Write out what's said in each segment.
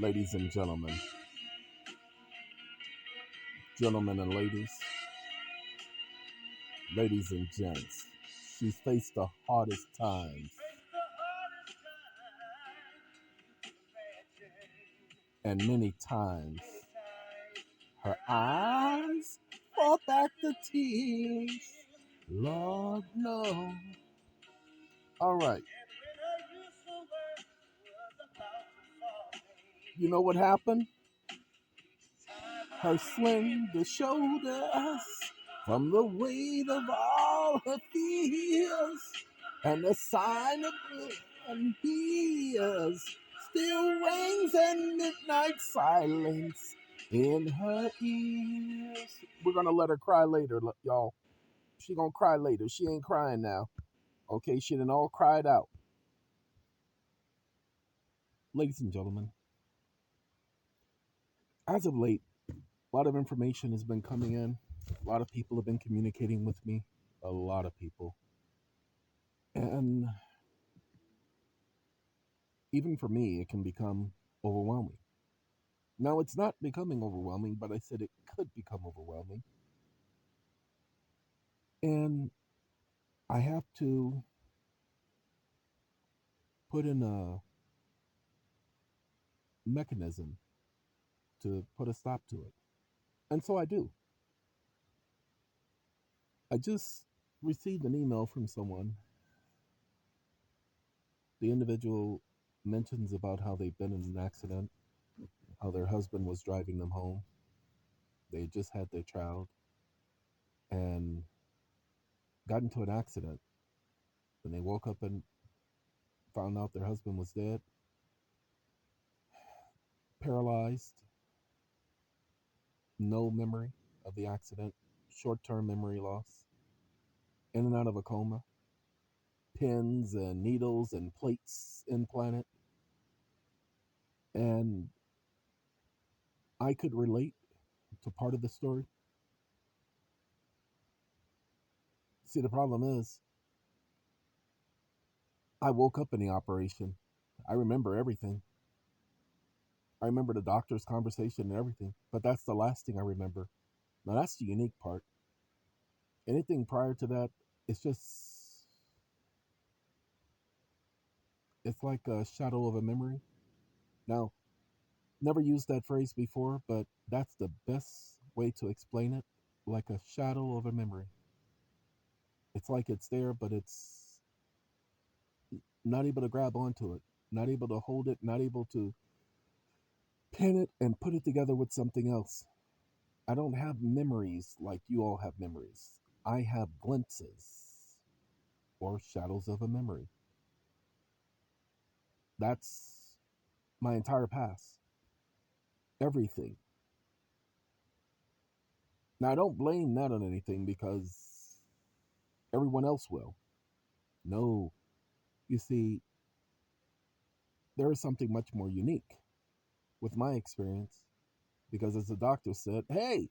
ladies and gentlemen, gentlemen and ladies and gents. She's faced the hardest times, and many times her eyes fought back the tears. Lord, no. All right. You know what happened? Her slender shoulders from the weight of all her fears, and the sign of and tears still rings in midnight silence in her ears. We're gonna let her cry later, y'all. She gonna cry later. She ain't crying now. Okay, she done all cried out. Ladies and gentlemen, as of late, a lot of information has been coming in. A lot of people have been communicating with me. A lot of people. And even for me, it can become overwhelming. Now, it's not becoming overwhelming, but I said it could become overwhelming. And I have to put in a mechanism to put a stop to it. And so I do. I just received an email from someone. The individual mentions about how they've been in an accident, how their husband was driving them home. They just had their child and got into an accident. When they woke up and found out their husband was dead, paralyzed, no memory of the accident, short term memory loss, in and out of a coma, pins and needles and plates implanted. And I could relate to part of the story. See, the problem is, I woke up in the operation. I remember everything. I remember the doctor's conversation and everything, but that's the last thing I remember. Now, that's the unique part. Anything prior to that, it's just, it's like a shadow of a memory. Now, never used that phrase before, but that's the best way to explain it. Like a shadow of a memory. It's like it's there, but it's not able to grab onto it, not able to hold it, not able to pin it and put it together with something else. I don't have memories like you all have memories. I have glimpses or shadows of a memory. That's my entire past. Everything. Now, I don't blame that on anything because everyone else will. No. You see, there is something much more unique with my experience because, as the doctor said, hey,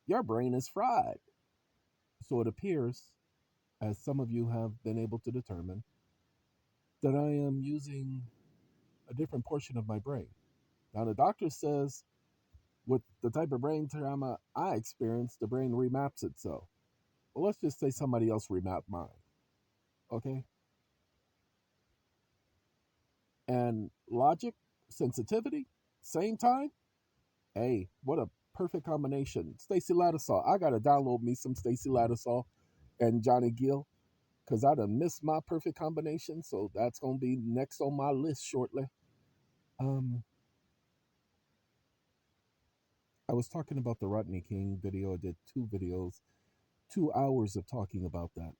your brain is fried. So it appears, as some of you have been able to determine, that I am using a different portion of my brain. Now, the doctor says with the type of brain trauma I experienced, the brain remaps itself. Well, let's just say somebody else remapped mine. Okay? And logic, sensitivity, same time. Hey, what a perfect combination. Stacy Lattisaw. I got to download me some Stacy Lattisaw and Johnny Gill because I done missed my perfect combination. So that's going to be next on my list shortly. I was talking about the Rodney King video. I did 2 videos, 2 hours of talking about that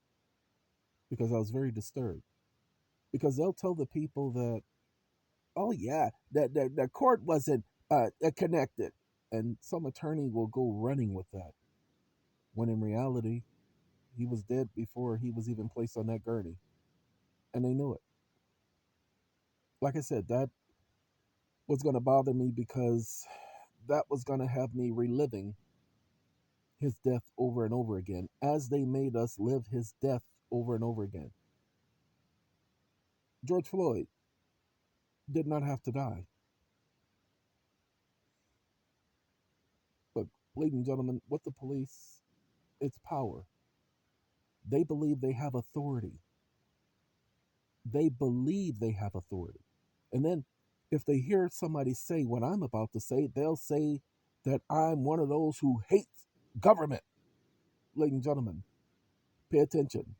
because I was very disturbed. Because they'll tell the people that, oh yeah, that the court wasn't connected, and some attorney will go running with that, when in reality, he was dead before he was even placed on that gurney, and they knew it. Like I said, that was going to bother me because that was going to have me reliving his death over and over again, as they made us live his death over and over again. George Floyd did not have to die. Ladies and gentlemen, what the police, it's power. They believe they have authority. They believe they have authority. And then if they hear somebody say what I'm about to say, they'll say that I'm one of those who hates government. Ladies and gentlemen, pay attention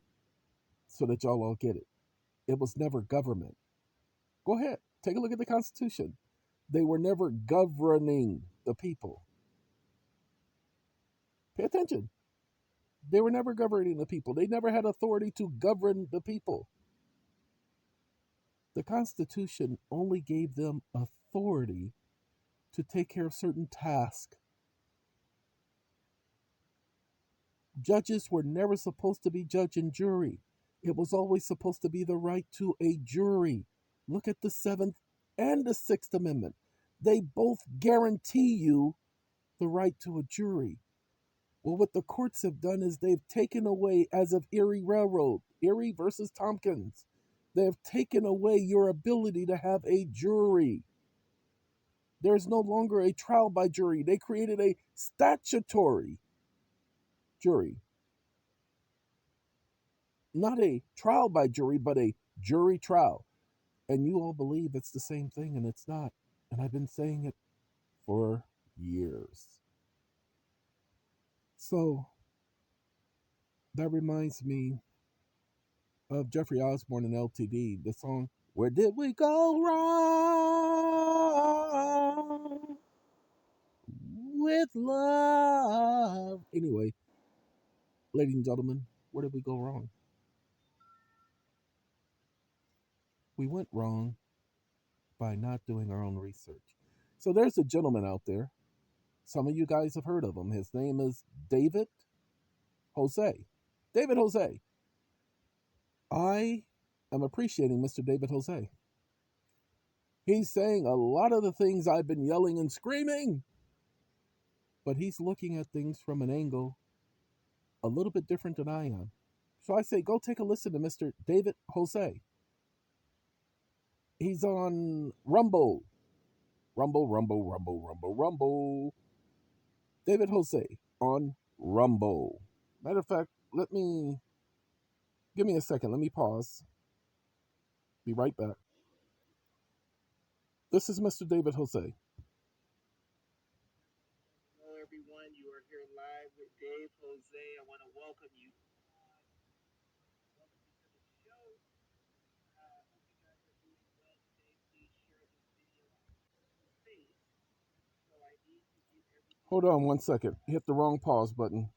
so that y'all all get it. It was never government. Go ahead, take a look at the Constitution. They were never governing the people. Pay attention. They were never governing the people. They never had authority to govern the people. The Constitution only gave them authority to take care of certain tasks. Judges were never supposed to be judge and jury. It was always supposed to be the right to a jury. Look at the Seventh and the Sixth Amendment. They both guarantee you the right to a jury. Well, what the courts have done is they've taken away, as of Erie Railroad, Erie versus Tompkins, they have taken away your ability to have a jury. There's no longer a trial by jury. They created a statutory jury. Not a trial by jury, but a jury trial. And you all believe it's the same thing, and it's not. And I've been saying it for years. So that reminds me of Jeffrey Osborne and LTD, the song, Where Did We Go Wrong with Love? Anyway, ladies and gentlemen, where did we go wrong? We went wrong by not doing our own research. So there's a gentleman out there. Some of you guys have heard of him. His name is David Jose. David Jose. I am appreciating Mr. David Jose. He's saying a lot of the things I've been yelling and screaming, but he's looking at things from an angle a little bit different than I am. So I say, go take a listen to Mr. David Jose. He's on Rumble. Rumble. David Jose on Rumble. Matter of fact, give me a second. Let me pause. Be right back. This is Mr. David Jose. Hello, everyone. You are here live with Dave Jose. I want to welcome you. Welcome you to the show. Hope you guys are doing well today. Please share this video on space. So I need to give everyone. Hold on one second. Hit the wrong pause button.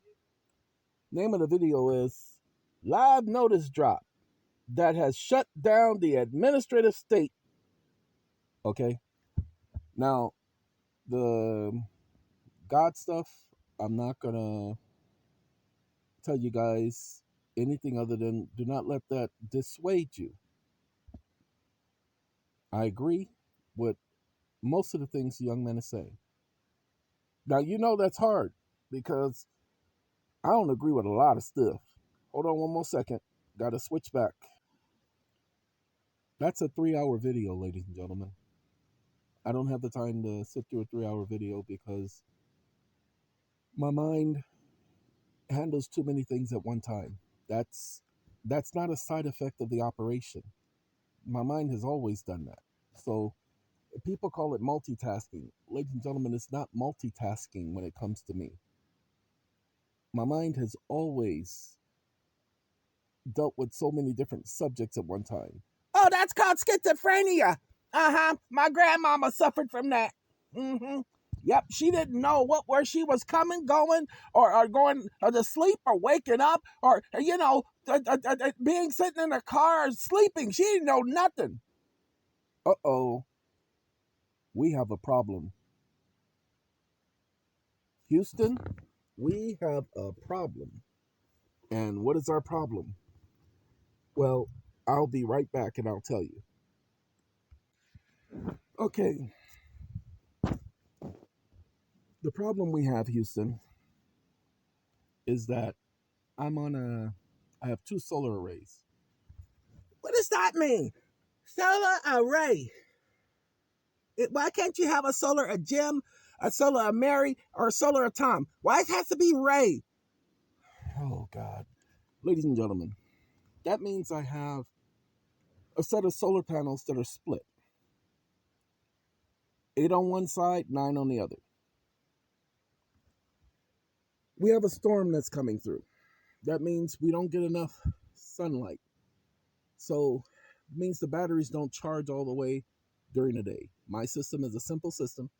Name of the video is Live Notice Drop that has shut down the administrative state. Okay. Now, the God stuff, I'm not going to tell you guys anything other than do not let that dissuade you. I agree with most of the things the young men are saying. Now, you know that's hard because I don't agree with a lot of stuff. Hold on one more second. Got to switch back. That's a 3-hour video, ladies and gentlemen. I don't have the time to sit through a 3-hour video because my mind handles too many things at one time. That's not a side effect of the operation. My mind has always done that. So people call it multitasking. Ladies and gentlemen, it's not multitasking when it comes to me. My mind has always dealt with so many different subjects at one time. Oh, that's called schizophrenia. My grandmama suffered from that. Yep, she didn't know where she was coming, going, or going to sleep, or waking up, or being sitting in a car, sleeping. She didn't know nothing. Uh-oh, we have a problem. Houston, we have a problem. And what is our problem? Well, I'll be right back and I'll tell you. Okay. The problem we have, Houston, is that I have 2 solar arrays. What does that mean? Solar array. Why can't you have a gym, A solar of Mary or a solar of Tom? Why it has to be Ray? Oh, God. Ladies and gentlemen, that means I have a set of solar panels that are split. 8 on one side, 9 on the other. We have a storm that's coming through. That means we don't get enough sunlight. So it means the batteries don't charge all the way during the day. My system is a simple system.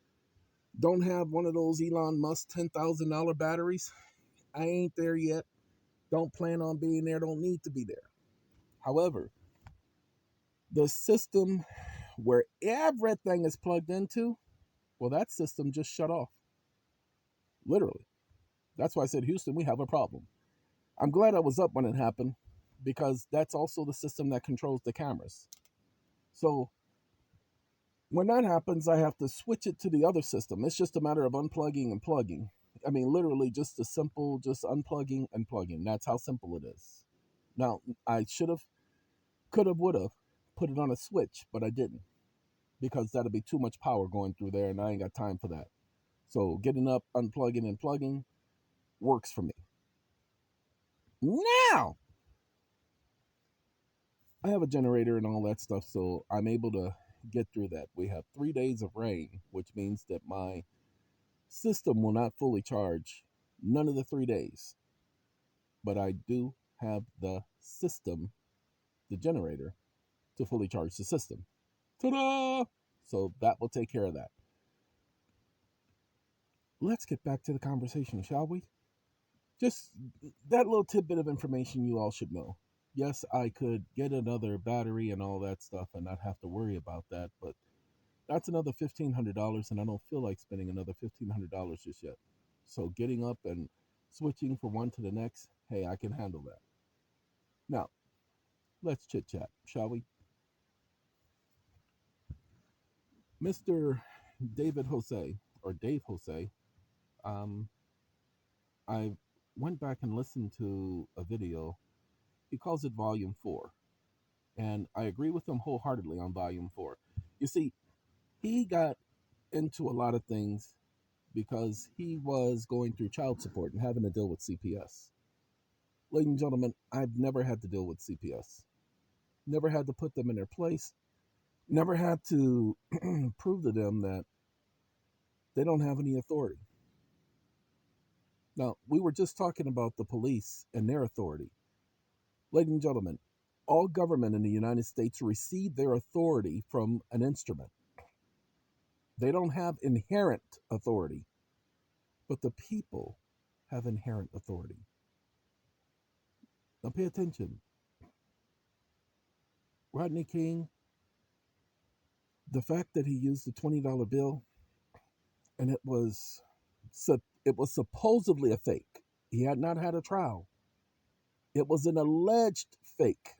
Don't have one of those Elon Musk $10,000 batteries. I ain't there yet. Don't plan on being there. Don't need to be there. However, the system where everything is plugged into, well, that system just shut off. Literally. That's why I said, Houston, we have a problem. I'm glad I was up when it happened because that's also the system that controls the cameras. So when that happens, I have to switch it to the other system. It's just a matter of unplugging and plugging. I mean, literally just a simple, just unplugging and plugging. That's how simple it is. Now, I should have, could have, would have put it on a switch, but I didn't because that'd be too much power going through there and I ain't got time for that. So getting up, unplugging and plugging works for me. Now, I have a generator and all that stuff, so I'm able to get through that. We have 3 days of rain, which means that my system will not fully charge none of the 3 days. But I do have the system, the generator, to fully charge the system. Ta-da! So that will take care of that. Let's get back to the conversation, shall we? Just that little tidbit of information you all should know. Yes, I could get another battery and all that stuff and not have to worry about that, but that's another $1,500, and I don't feel like spending another $1,500 just yet. So getting up and switching from one to the next, hey, I can handle that. Now, let's chit chat, shall we? Mr. David Jose, or Dave Jose, um, I went back and listened to a video. He calls it Volume 4. And I agree with him wholeheartedly on Volume 4. You see, he got into a lot of things because he was going through child support and having to deal with CPS. Ladies and gentlemen, I've never had to deal with CPS. Never had to put them in their place. Never had to prove to them that they don't have any authority. Now, we were just talking about the police and their authority. Ladies and gentlemen, all government in the United States receive their authority from an instrument. They don't have inherent authority, but the people have inherent authority. Now pay attention. Rodney King, the fact that he used the $20 bill and it was supposedly a fake. He had not had a trial. It was an alleged fake.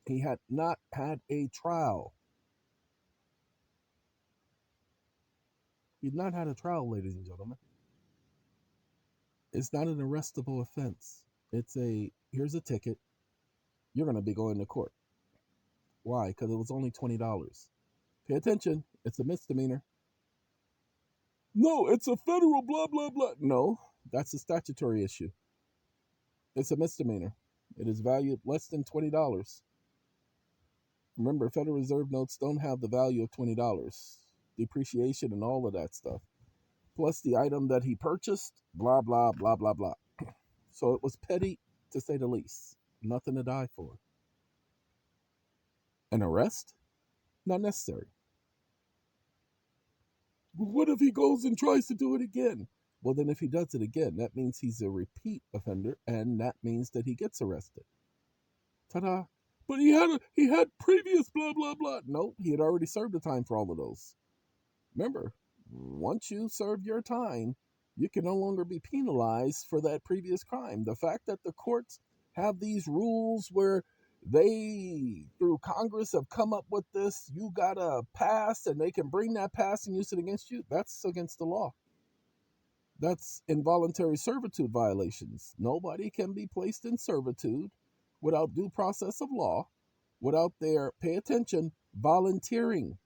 He had not had a trial. He's not had a trial, ladies and gentlemen. It's not an arrestable offense. Here's a ticket. You're going to be going to court. Why? Because it was only $20. Pay attention. It's a misdemeanor. No, it's a federal blah, blah, blah. No, that's a statutory issue. It's a misdemeanor. It is valued less than $20. Remember, Federal Reserve notes don't have the value of $20. Depreciation and all of that stuff. Plus the item that he purchased, blah, blah, blah, blah, blah. So it was petty, to say the least. Nothing to die for. An arrest? Not necessary. What if he goes and tries to do it again? Well, then if he does it again, that means he's a repeat offender, and that means that he gets arrested. Ta-da! But he had previous blah blah blah. No, he had already served the time for all of those. Remember, once you serve your time, you can no longer be penalized for that previous crime. The fact that the courts have these rules where they, through Congress, have come up with this, you got a pass and they can bring that pass and use it against you, that's against the law. That's involuntary servitude violations. Nobody can be placed in servitude without due process of law, without their, pay attention, volunteering.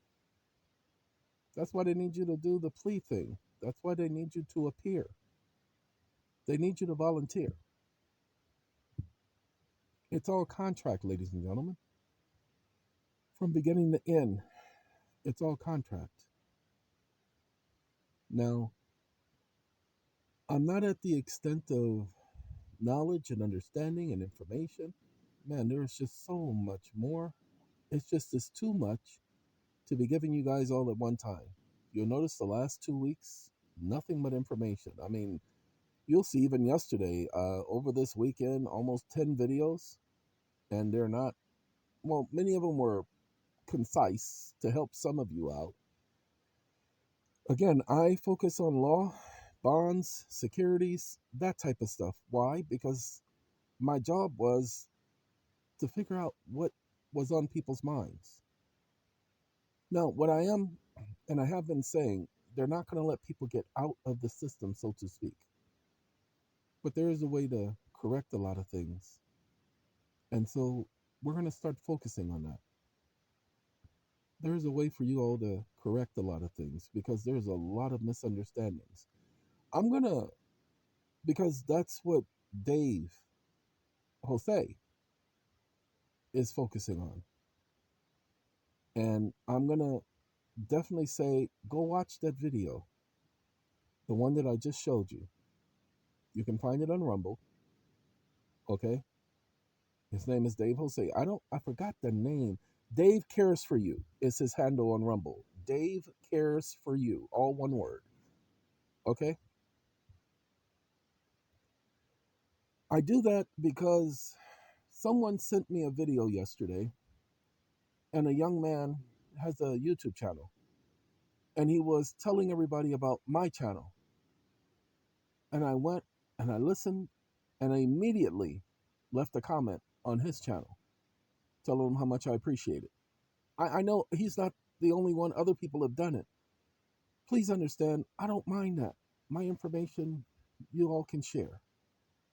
That's why they need you to do the plea thing. That's why they need you to appear. They need you to volunteer. It's all contract, ladies and gentlemen. From beginning to end, it's all contract. Now, I'm not at the extent of knowledge and understanding and information. Man, there's just so much more. It's too much to be giving you guys all at one time. You'll notice the last 2 weeks, nothing but information. I mean, you'll see even yesterday, over this weekend, almost 10 videos, and they're not, well, many of them were concise to help some of you out. Again, I focus on law, bonds, securities, that type of stuff. Why? Because my job was to figure out what was on people's minds. Now, what I am, and I have been saying, they're not going to let people get out of the system, so to speak. But there is a way to correct a lot of things. And so we're going to start focusing on that. There's a way for you all to correct a lot of things because there's a lot of misunderstandings. I'm going to, because that's what Dave Jose is focusing on. And I'm going to definitely say, go watch that video. The one that I just showed you. You can find it on Rumble. Okay? His name is Dave Jose. I forgot the name. Dave Cares for You is his handle on Rumble. Dave Cares for You. All one word. Okay? I do that because someone sent me a video yesterday, and a young man has a YouTube channel, and he was telling everybody about my channel. And I went and I listened, and I immediately left a comment on his channel, telling him how much I appreciate it. I know he's not the only one, other people have done it. Please understand, I don't mind that. My information, you all can share.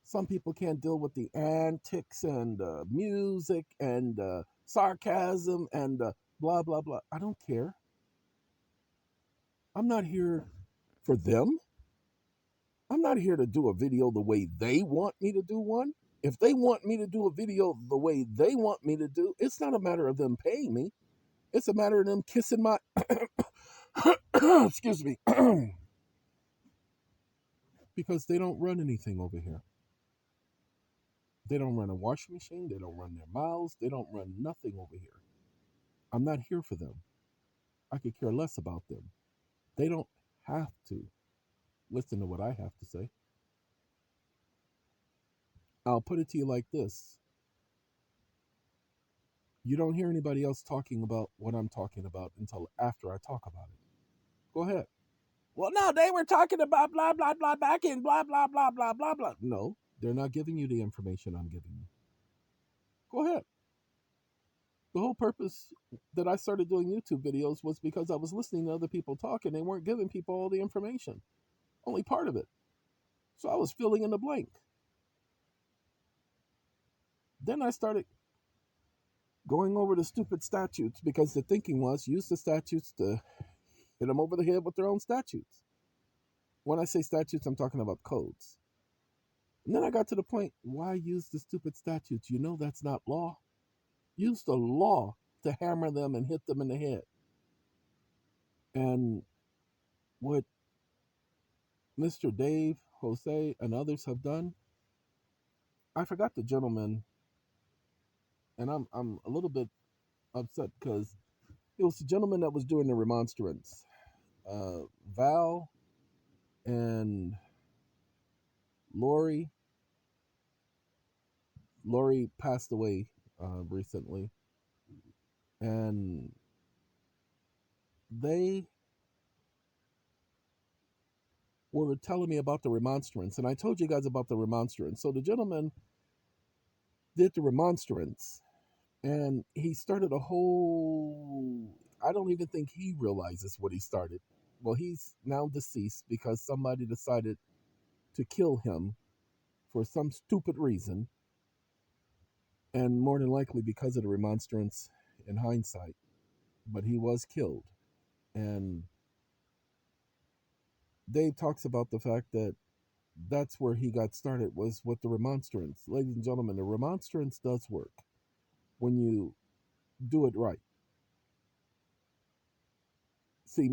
Some people can't deal with the antics and music and sarcasm and blah, blah, blah. I don't care. I'm not here for them. I'm not here to do a video the way they want me to do one. If they want me to do a video the way they want me to do, it's not a matter of them paying me. It's a matter of them kissing my excuse me. Because they don't run anything over here. They don't run a washing machine. They don't run their mouths. They don't run nothing over here. I'm not here for them. I could care less about them. They don't have to listen to what I have to say. I'll put it to you like this. You don't hear anybody else talking about what I'm talking about until after I talk about it. Go ahead. Well, no, they were talking about blah, blah, blah back in blah, blah, blah, blah, blah, blah. No, they're not giving you the information I'm giving you. Go ahead. The whole purpose that I started doing YouTube videos was because I was listening to other people talk and they weren't giving people all the information, only part of it. So I was filling in the blank. Then I started going over the stupid statutes because the thinking was use the statutes to hit them over the head with their own statutes. When I say statutes, I'm talking about codes. And then I got to the point, why use the stupid statutes? You know that's not law. Use the law to hammer them and hit them in the head. And what Mr. Dave, Jose, and others have done, I forgot the gentleman, and I'm a little bit upset because it was the gentleman that was doing the remonstrance. Val and Lori. Lori passed away recently, and they were telling me about the remonstrance, and I told you guys about the remonstrance. So the gentleman did the remonstrance, and he started a whole. I don't even think he realizes what he started. Well, he's now deceased because somebody decided to kill him for some stupid reason, and more than likely because of the remonstrance in hindsight. But he was killed. And Dave talks about the fact that that's where he got started was with the remonstrance. Ladies and gentlemen, the remonstrance does work when you do it right. See,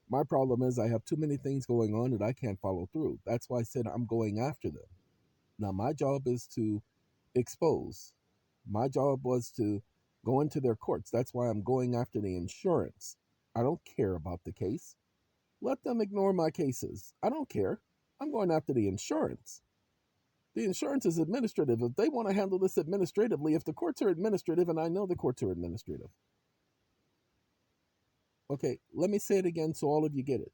my problem is I have too many things going on and I can't follow through. That's why I said I'm going after them. Now, my job is to expose. My job was to go into their courts. That's why I'm going after the insurance. I don't care about the case. Let them ignore my cases. I don't care. I'm going after the insurance. The insurance is administrative. If they want to handle this administratively, if the courts are administrative, and I know the courts are administrative. Okay, let me say it again so all of you get it.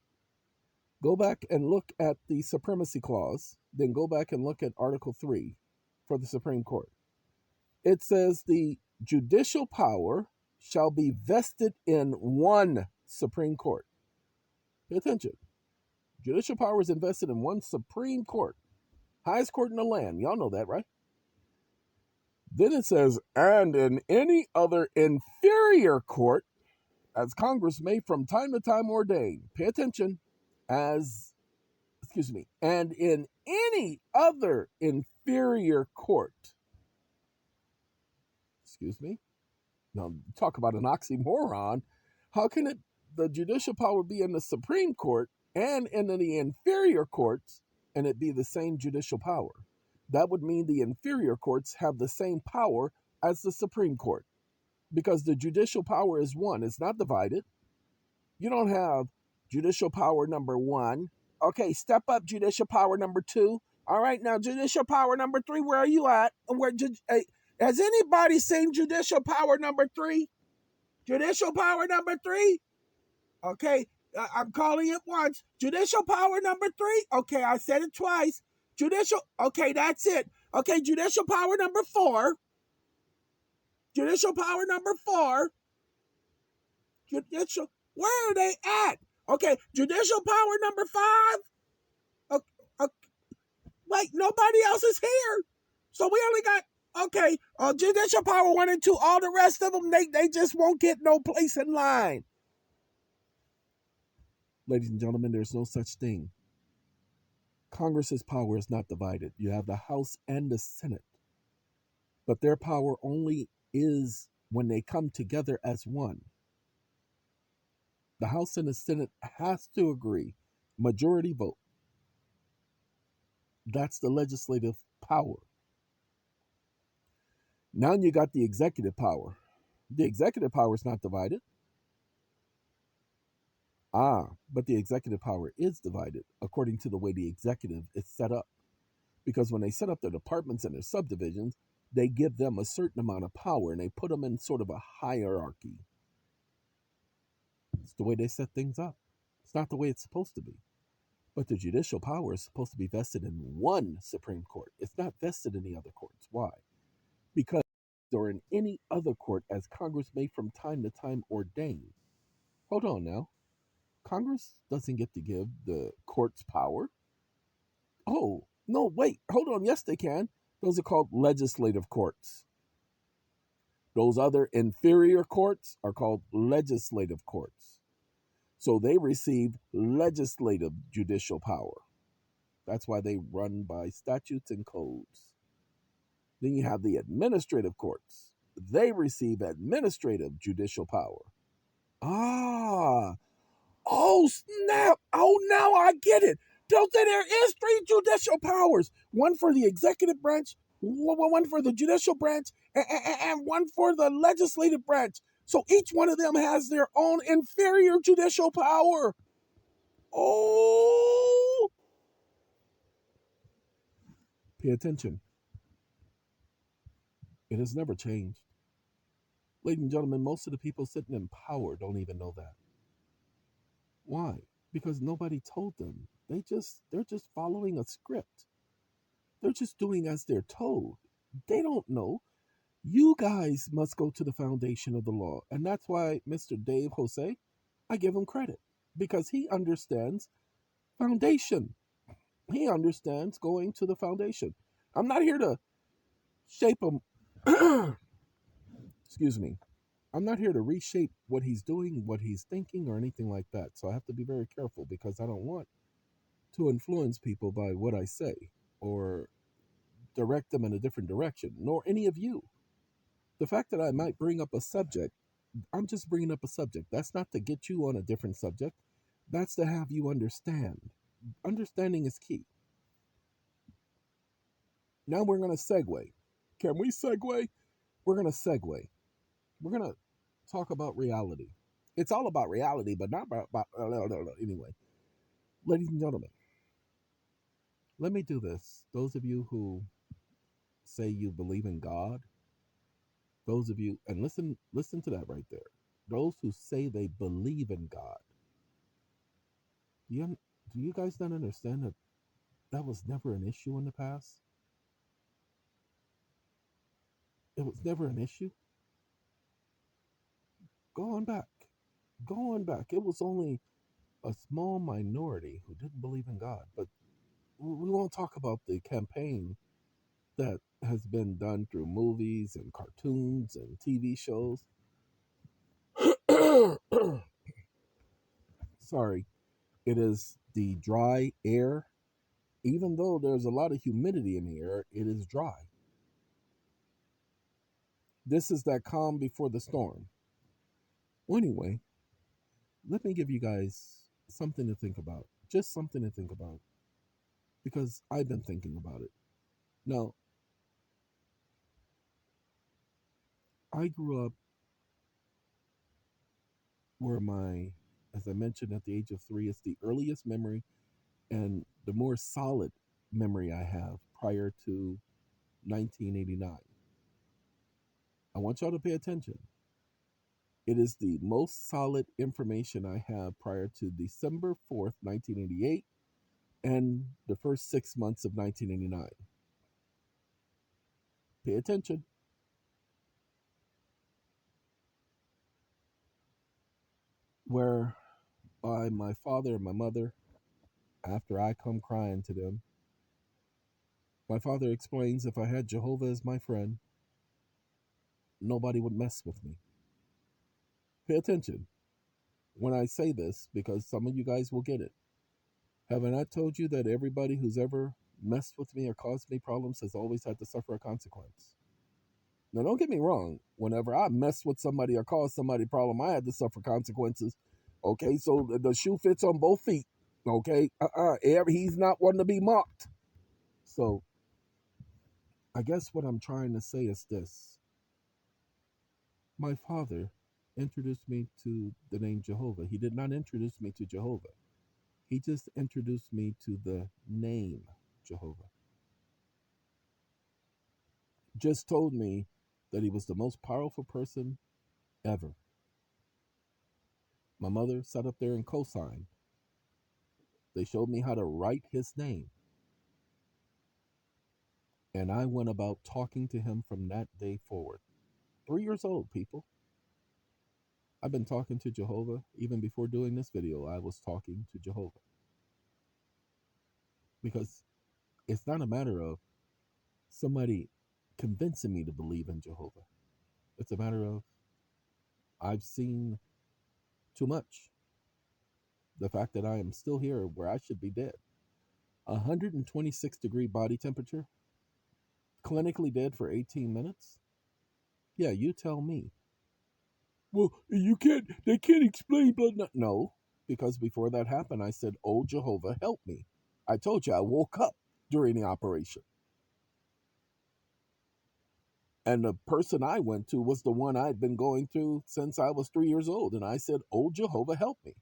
Go back and look at the Supremacy Clause, then go back and look at Article 3 for the Supreme Court. It says the judicial power shall be vested in one Supreme Court. Pay attention. Judicial power is invested in one Supreme Court, highest court in the land. Y'all know that, right? Then it says, and in any other inferior court, as Congress may from time to time ordain. Pay attention. And in any other inferior court. Now, talk about an oxymoron. How can the judicial power be in the Supreme Court and in the inferior courts and it be the same judicial power? That would mean the inferior courts have the same power as the Supreme Court because the judicial power is one. It's not divided. You don't have judicial power number 1. Okay, step up judicial power number 2. All right, now judicial power number 3, where are you at? Has anybody seen judicial power number 3? Judicial power number 3? Okay, I'm calling it once. Judicial power number 3? Okay, I said it twice. Okay, that's it. Okay, judicial power number 4. Judicial power number 4. Where are they at? Okay, judicial power number 5. Wait, nobody else is here. So we only got, okay, judicial power 1 and 2. All the rest of them, they just won't get no place in line. Ladies and gentlemen, there's no such thing. Congress's power is not divided. You have the House and the Senate. But their power only is when they come together as one. The House and the Senate has to agree. Majority vote. That's the legislative power. Now you got the executive power. The executive power is not divided. But the executive power is divided according to the way the executive is set up. Because when they set up their departments and their subdivisions, they give them a certain amount of power and they put them in sort of a hierarchy. It's the way they set things up. It's not the way it's supposed to be. But the judicial power is supposed to be vested in one Supreme Court. It's not vested in the other courts. Why? Because or in any other court as Congress may from time to time ordain. Hold on now. Congress doesn't get to give the courts power. Oh, no, wait, hold on. Yes, they can. Those are called legislative courts. Those other inferior courts are called legislative courts. So they receive legislative judicial power. That's why they run by statutes and codes. Then you have the administrative courts. They receive administrative judicial power. Oh, snap. Oh, now I get it. There is 3 judicial powers. One for the executive branch, one for the judicial branch, and one for the legislative branch. So each one of them has their own inferior judicial power. Oh. Pay attention. It has never changed. Ladies and gentlemen, most of the people sitting in power don't even know that. Why? Because nobody told them. They're just following a script. They're just doing as they're told. They don't know. You guys must go to the foundation of the law. And that's why Mr. Dave Jose, I give him credit. Because he understands foundation. He understands going to the foundation. I'm not here to shape him. Excuse me. I'm not here to reshape what he's doing, what he's thinking, or anything like that. So I have to be very careful because I don't want to influence people by what I say or direct them in a different direction, nor any of you. The fact that I might bring up a subject, I'm just bringing up a subject. That's not to get you on a different subject. That's to have you understand. Understanding is key. Now we're going to segue. Can we segue? We're going to segue. We're going to talk about reality. It's all about reality, but not about anyway. Ladies and gentlemen, let me do this. Those of you who say you believe in God, those of you, and listen to that right there. Those who say they believe in God, do you guys not understand that that was never an issue in the past? It was never an issue. Go on back. Go on back. It was only a small minority who didn't believe in God. But we won't talk about the campaign that has been done through movies and cartoons and TV shows. Sorry. It is the dry air. Even though there's a lot of humidity in the air, it is dry. This is that calm before the storm. Well, anyway, let me give you guys something to think about. Just something to think about. Because I've been thinking about it. Now, I grew up where as I mentioned at the age of 3, it's the earliest memory and the more solid memory I have prior to 1989. I want y'all to pay attention. It is the most solid information I have prior to December 4th, 1988, and the first 6 months of 1989. Pay attention. Where by my father and my mother, after I come crying to them, my father explains if I had Jehovah as my friend, nobody would mess with me. Pay attention when I say this because some of you guys will get it. Have I not told you that everybody who's ever messed with me or caused me problems has always had to suffer a consequence? Now, don't get me wrong. Whenever I mess with somebody or cause somebody a problem, I had to suffer consequences. Okay, so the shoe fits on both feet. Okay, he's not one to be mocked. So, I guess what I'm trying to say is this. My father introduced me to the name Jehovah. He did not introduce me to Jehovah. He just introduced me to the name Jehovah. Just told me that he was the most powerful person ever. My mother sat up there and co-signed. They showed me how to write his name. And I went about talking to him from that day forward. 3 years old, people. I've been talking to Jehovah. Even before doing this video, I was talking to Jehovah. Because it's not a matter of somebody convincing me to believe in Jehovah. It's a matter of I've seen too much. The fact that I am still here where I should be dead. 126-degree body temperature, clinically dead for 18 minutes? Yeah, you tell me. Well, they can't explain blood. No, because before that happened, I said, oh, Jehovah, help me. I told you I woke up during the operation. And the person I went to was the one I'd been going to since I was 3 years old. And I said, oh, Jehovah, help me.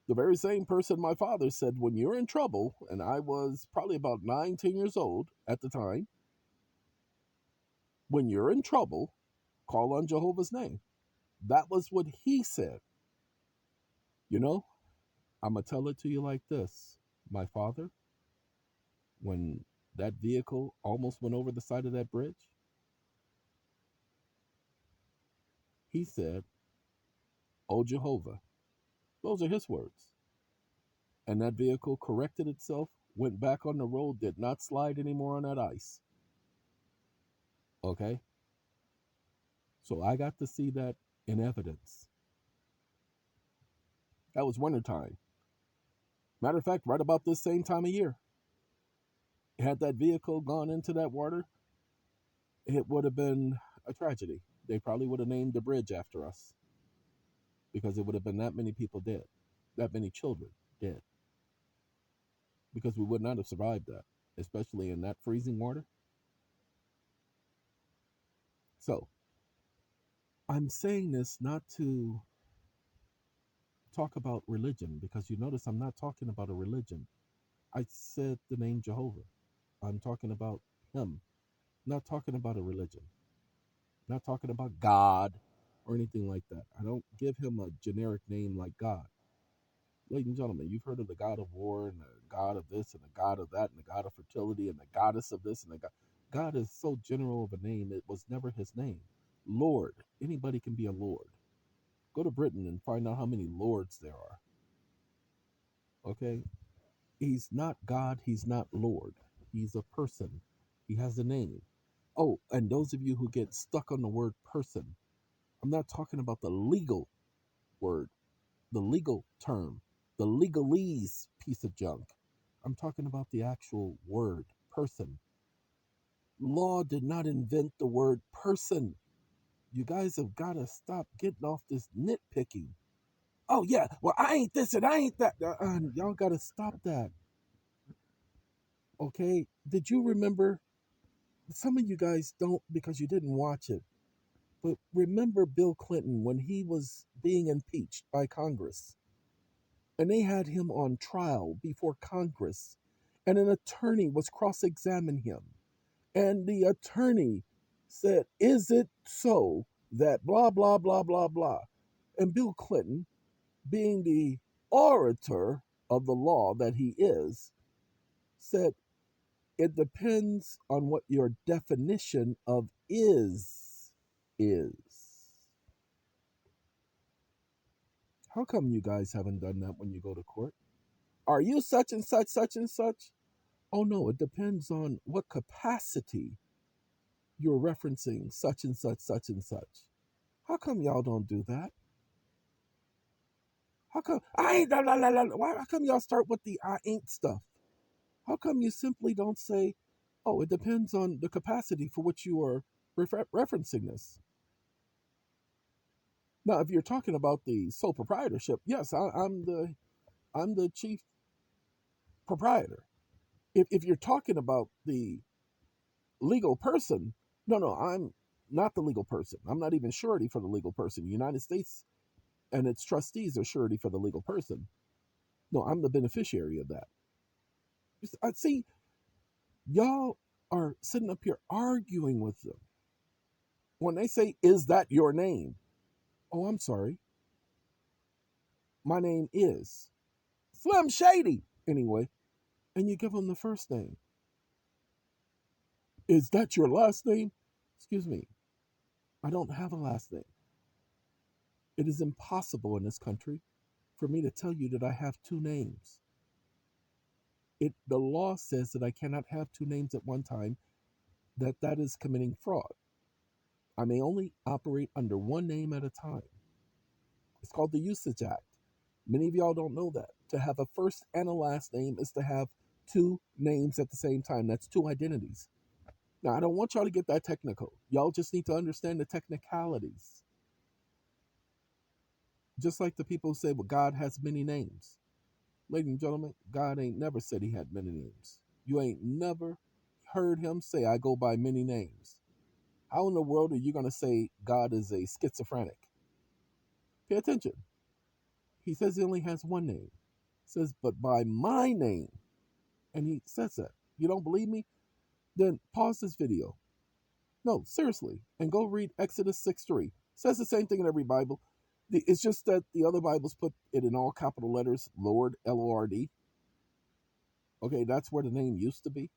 The very same person my father said, when you're in trouble, and I was probably about 9, 10 years old at the time, when you're in trouble, call on Jehovah's name. That was what he said. You know, I'm going to tell it to you like this. My father, when that vehicle almost went over the side of that bridge, he said, oh, Jehovah. Those are his words. And that vehicle corrected itself, went back on the road, did not slide anymore on that ice. Okay? So I got to see that in evidence. That was wintertime. Matter of fact, right about this same time of year, had that vehicle gone into that water, it would have been a tragedy. They probably would have named the bridge after us because it would have been that many people dead, that many children dead, because we would not have survived that, especially in that freezing water. So I'm saying this not to talk about religion, because you notice I'm not talking about a religion. I said the name Jehovah. I'm talking about him, not talking about a religion, not talking about God or anything like that. I don't give him a generic name like God. Ladies and gentlemen, you've heard of the God of war and the God of this and the God of that and the God of fertility and the goddess of this and the God. God is so general of a name, it was never his name. Lord, anybody can be a Lord. Go to Britain and find out how many lords there are. Okay? He's not God, he's not Lord. He's a person. He has a name. Oh, and those of you who get stuck on the word person, I'm not talking about the legal word, the legal term, the legalese piece of junk. I'm talking about the actual word, person. Law did not invent the word person. You guys have got to stop getting off this nitpicking. Oh, yeah, well, I ain't this and I ain't that. Y'all got to stop that. Okay? Did you remember? Some of you guys don't because you didn't watch it. But remember Bill Clinton when he was being impeached by Congress and they had him on trial before Congress and an attorney was cross-examining him and the attorney said, "Is it so that blah blah blah blah blah?" And Bill Clinton, being the orator of the law that he is, said, "It depends on what your definition of is." How come you guys haven't done that when you go to court? Are you such and such, such and such? Oh no, it depends on what capacity you're referencing such and such, such and such. How come y'all don't do that? How come I ain't la, la, la, la. Why? How come y'all start with the I ain't stuff? How come you simply don't say, "Oh, it depends on the capacity for which you are referencing this"? Now, if you're talking about the sole proprietorship, yes, I'm the chief proprietor. If you're talking about the legal person, no, I'm not the legal person. I'm not even surety for the legal person. The United States and its trustees are surety for the legal person. No, I'm the beneficiary of that. I see y'all are sitting up here arguing with them when they say, "Is that your name?" Oh, I'm sorry. My name is Slim Shady. Anyway, and you give them the first name. Is that your last name? Excuse me. I don't have a last name. It is impossible in this country for me to tell you that I have two names. The law says that I cannot have two names at one time, that is committing fraud. I may only operate under one name at a time. It's called the Usage Act. Many of y'all don't know that. To have a first and a last name is to have two names at the same time. That's two identities. Now, I don't want y'all to get that technical. Y'all just need to understand the technicalities. Just like the people who say, "Well, God has many names." Ladies and gentlemen, God ain't never said he had many names. You ain't never heard him say, "I go by many names." How in the world are you going to say God is a schizophrenic? Pay attention. He says he only has one name. He says, "But by my name." And he says that. You don't believe me? Then pause this video. No, seriously. And go read Exodus 6:3. It says the same thing in every Bible. It's just that the other Bibles put it in all capital letters, Lord, Lord. Okay, that's where the name used to be.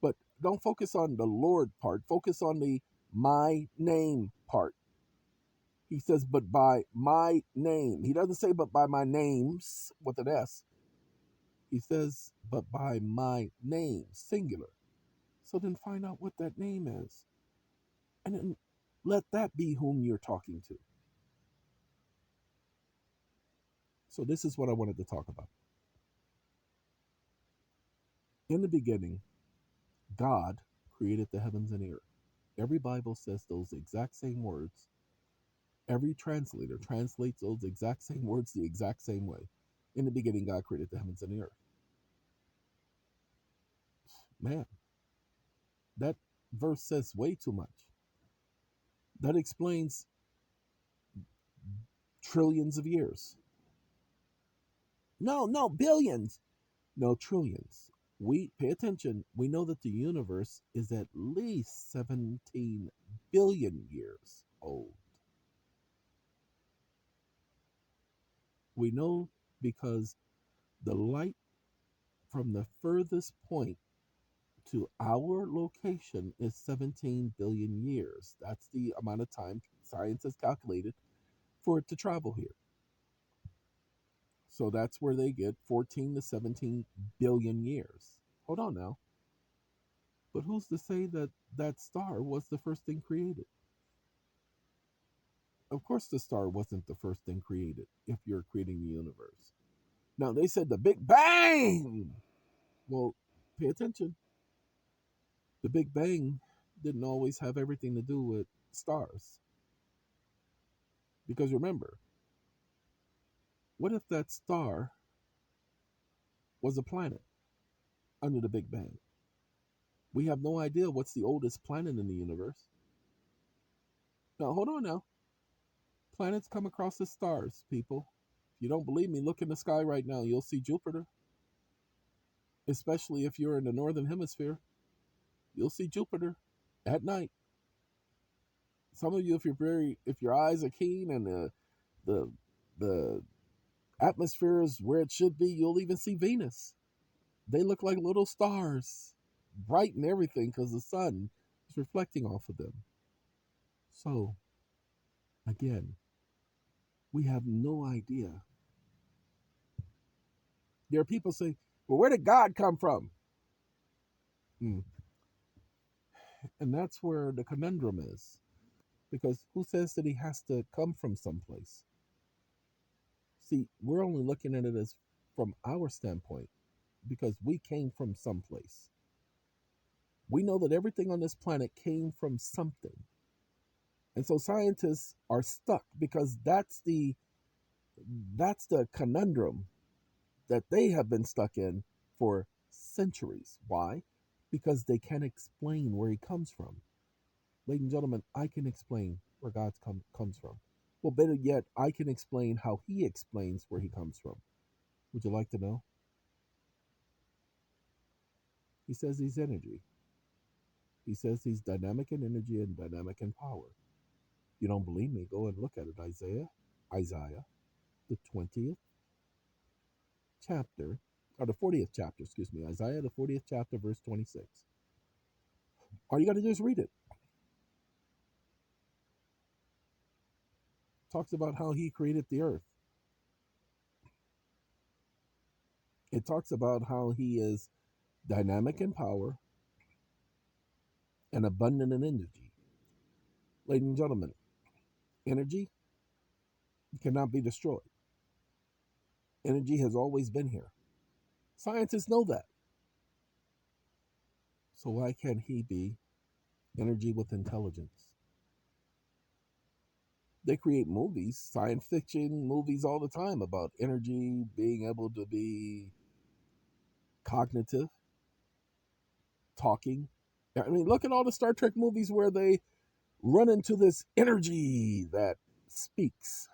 But don't focus on the Lord part. Focus on the my name part. He says, "But by my name." He doesn't say, "But by my names," with an S. He says, "But by my name," singular. So then find out what that name is. And then let that be whom you're talking to. So this is what I wanted to talk about. In the beginning, God created the heavens and the earth. Every Bible says those exact same words. Every translator translates those exact same words the exact same way. In the beginning, God created the heavens and the earth. Man, that verse says way too much. That explains trillions of years. No, no, billions. No, trillions. We pay attention. We know that the universe is at least 17 billion years old. We know because the light from the furthest point to our location is 17 billion years. That's the amount of time science has calculated for it to travel here. So that's where they get 14 to 17 billion years. Hold on now. But who's to say that that star was the first thing created? Of course, the star wasn't the first thing created if you're creating the universe. Now, they said the Big Bang. Well, pay attention. The Big Bang didn't always have everything to do with stars. Because remember, what if that star was a planet under the Big Bang? We have no idea what's the oldest planet in the universe. Now, hold on now. Planets come across as stars, people. If you don't believe me, look in the sky right now. You'll see Jupiter, especially if you're in the northern hemisphere. You'll see Jupiter at night. Some of you, if your eyes are keen and the the atmosphere is where it should be, you'll even see Venus. They look like little stars, bright and everything, because the sun is reflecting off of them. So, again, we have no idea. There are people saying, well, where did God come from? Hmm. And that's where the conundrum is. Because who says that he has to come from someplace? See, we're only looking at it as from our standpoint because we came from someplace. We know that everything on this planet came from something. And so scientists are stuck because that's the conundrum that they have been stuck in for centuries. Why? Because they can't explain where he comes from. Ladies and gentlemen, I can explain where God comes from. Well, better yet, I can explain how he explains where he comes from. Would you like to know? He says he's energy. He says he's dynamic in energy and dynamic in power. You don't believe me? Go and look at it. Isaiah, the 20th chapter, or the 40th chapter, excuse me. Isaiah, the 40th chapter, verse 26. All you got to do is read it. Talks about how he created the earth. It talks about how he is dynamic in power and abundant in energy. Ladies and gentlemen, energy cannot be destroyed. Energy has always been here. Scientists know that. So why can't he be energy with intelligence? They create movies, science fiction movies all the time about energy being able to be cognitive, talking. I mean, look at all the Star Trek movies where they run into this energy that speaks.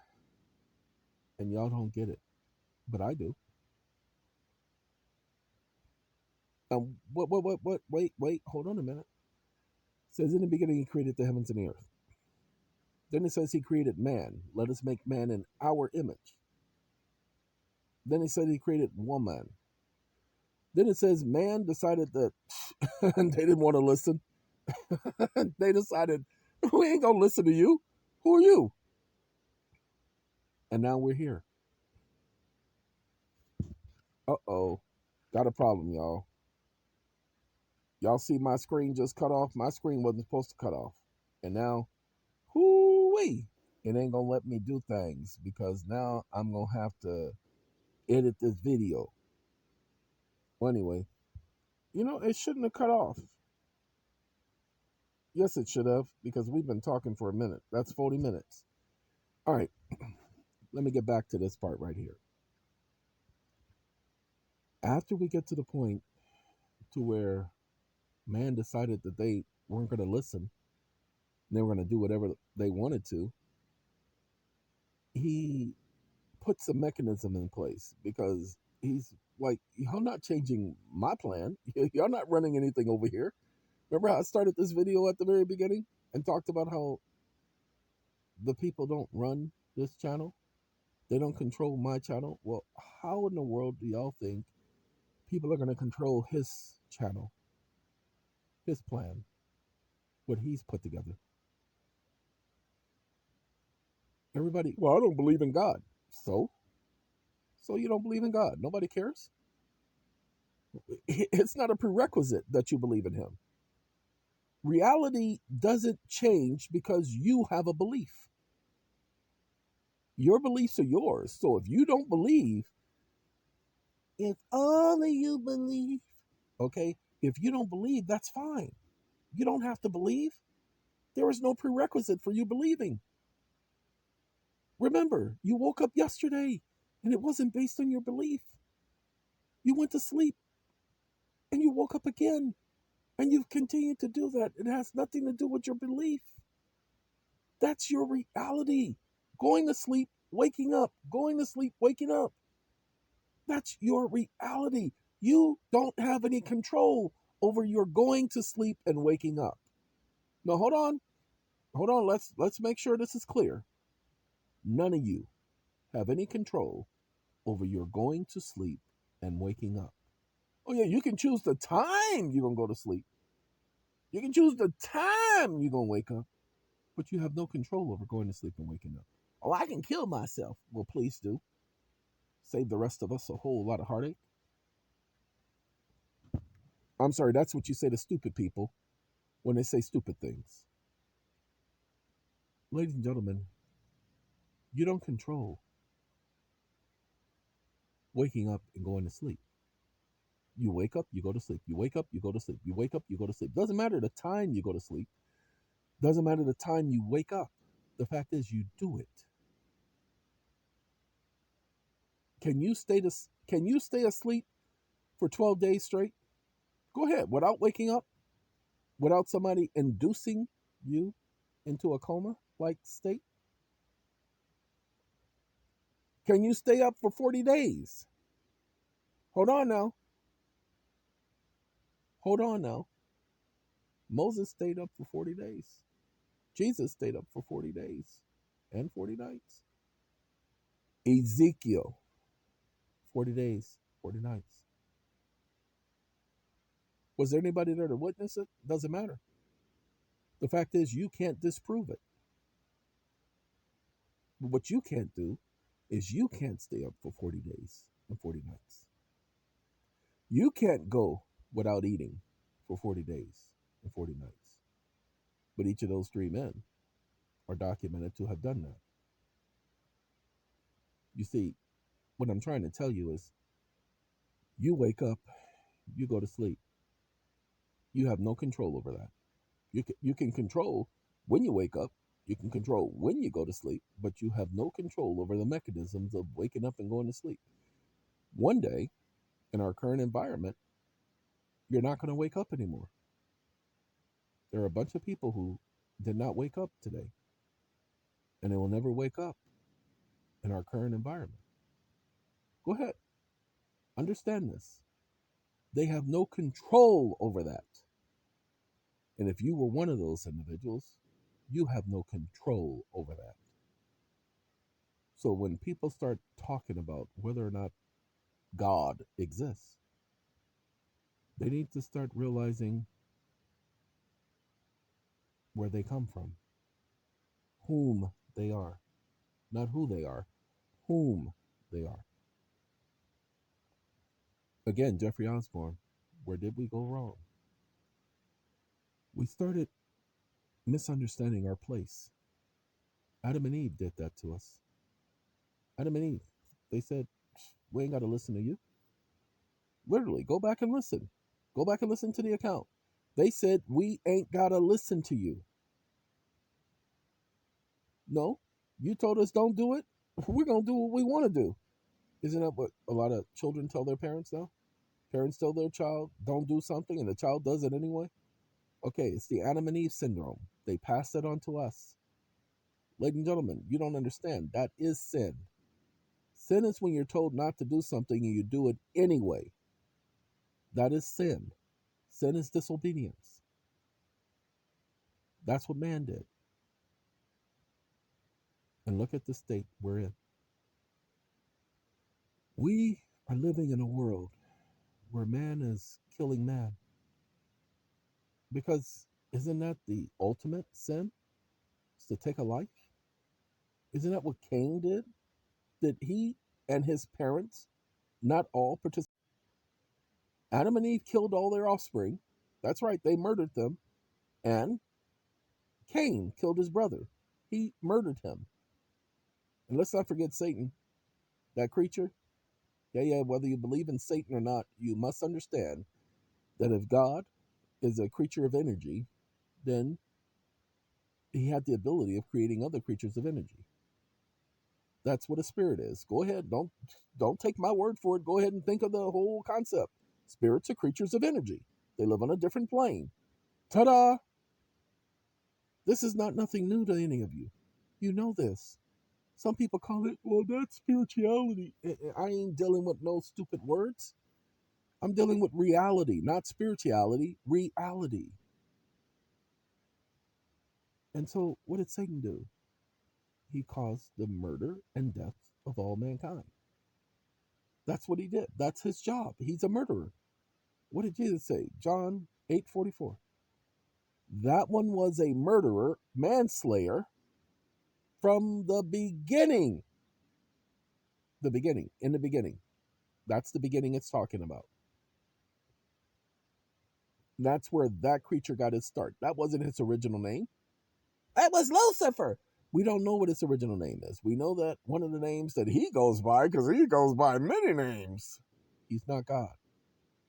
And y'all don't get it, but I do. What? Wait, hold on a minute. It says in the beginning he created the heavens and the earth. Then it says he created man. Let us make man in our image. Then it said he created woman. Then it says man decided that they didn't want to listen. They decided we ain't gonna listen to you. Who are you? And now we're here. Uh-oh. Got a problem, y'all. Y'all see my screen just cut off? My screen wasn't supposed to cut off. And now, whoo-wee, it ain't gonna let me do things because now I'm gonna have to edit this video. Well, anyway, It shouldn't have cut off. Yes, it should have, because we've been talking for a minute. That's 40 minutes. All right, let me get back to this part right here. After we get to the point to where man decided that they weren't going to listen, they were going to do whatever they wanted to, he puts a mechanism in place because he's like, y'all not changing my plan. Y'all not running anything over here. Remember how I started this video at the very beginning and talked about how the people don't run this channel? They don't control my channel. Well, how in the world do y'all think people are going to control his channel, his plan, what he's put together? Everybody, well, I don't believe in God. So? So you don't believe in God? Nobody cares? It's not a prerequisite that you believe in him. Reality doesn't change because you have a belief. Your beliefs are yours. So if you don't believe, if only you believe, okay? If you don't believe, that's fine. You don't have to believe. There is no prerequisite for you believing. Remember, you woke up yesterday and it wasn't based on your belief. You went to sleep and you woke up again and you've continued to do that. It has nothing to do with your belief. That's your reality. Going to sleep, waking up, going to sleep, waking up. That's your reality. You don't have any control over your going to sleep and waking up. No, hold on. Hold on. Let's make sure this is clear. None of you have any control over your going to sleep and waking up. Oh yeah, you can choose the time you're gonna go to sleep. You can choose the time you're gonna wake up, but you have no control over going to sleep and waking up. Oh, I can kill myself. Well, please do. Save the rest of us a whole lot of heartache. I'm sorry, that's what you say to stupid people when they say stupid things. Ladies and gentlemen, you don't control waking up and going to sleep. You wake up, you go to sleep. You wake up, you go to sleep. You wake up, you go to sleep. Doesn't matter the time you go to sleep. Doesn't matter the time you wake up. The fact is you do it. Can you stay asleep for 12 days straight? Go ahead, without waking up, without somebody inducing you into a coma like state? Can you stay up for 40 days? Hold on now. Hold on now. Moses stayed up for 40 days. Jesus stayed up for 40 days and 40 nights. Ezekiel, 40 days, 40 nights. Was there anybody there to witness it? Doesn't matter. The fact is, you can't disprove it. But what you can't do is you can't stay up for 40 days and 40 nights. You can't go without eating for 40 days and 40 nights. But each of those three men are documented to have done that. You see, what I'm trying to tell you is you wake up, you go to sleep. You have no control over that. You can control when you wake up, you can control when you go to sleep, but you have no control over the mechanisms of waking up and going to sleep. One day, in our current environment, you're not going to wake up anymore. There are a bunch of people who did not wake up today, and they will never wake up in our current environment. Go ahead, understand this. They have no control over that. And if you were one of those individuals, you have no control over that. So when people start talking about whether or not God exists, they need to start realizing where they come from, whom they are, not who they are, whom they are. Again, Jeffrey Osborne, where did we go wrong? We started misunderstanding our place. Adam and Eve did that to us. Adam and Eve, they said, we ain't got to listen to you. Literally, go back and listen. Go back and listen to the account. They said, we ain't got to listen to you. No, you told us don't do it. We're going to do what we want to do. Isn't that what a lot of children tell their parents now? Parents tell their child, don't do something, and the child does it anyway. Okay, it's the Adam and Eve syndrome. They passed it on to us. Ladies and gentlemen, you don't understand. That is sin. Sin is when you're told not to do something and you do it anyway. That is sin. Sin is disobedience. That's what man did. And look at the state we're in. We are living in a world where man is killing man. Because isn't that the ultimate sin? Is to take a life? Isn't that what Cain did? Did he and his parents not all participate? Adam and Eve killed all their offspring. That's right, they murdered them. And Cain killed his brother. He murdered him. And let's not forget Satan, that creature. Yeah, whether you believe in Satan or not, you must understand that if God is a creature of energy, then he had the ability of creating other creatures of energy. That's what a spirit is. Go ahead, don't take my word for it. Go ahead and think of the whole concept. Spirits are creatures of energy. They live on a different plane. Ta-da! This is not nothing new to any of you. You know this. Some people call it, well, that's spirituality. I ain't dealing with no stupid words. I'm dealing with reality, not spirituality, reality. And so, what did Satan do? He caused the murder and death of all mankind. That's what he did. That's his job. He's a murderer. What did Jesus say? John 8:44. That one was a murderer, manslayer from the beginning. The beginning, in the beginning. That's the beginning it's talking about. That's where that creature got his start. That wasn't his original name. That was Lucifer. We don't know what his original name is. We know that one of the names that he goes by, because he goes by many names, he's not God.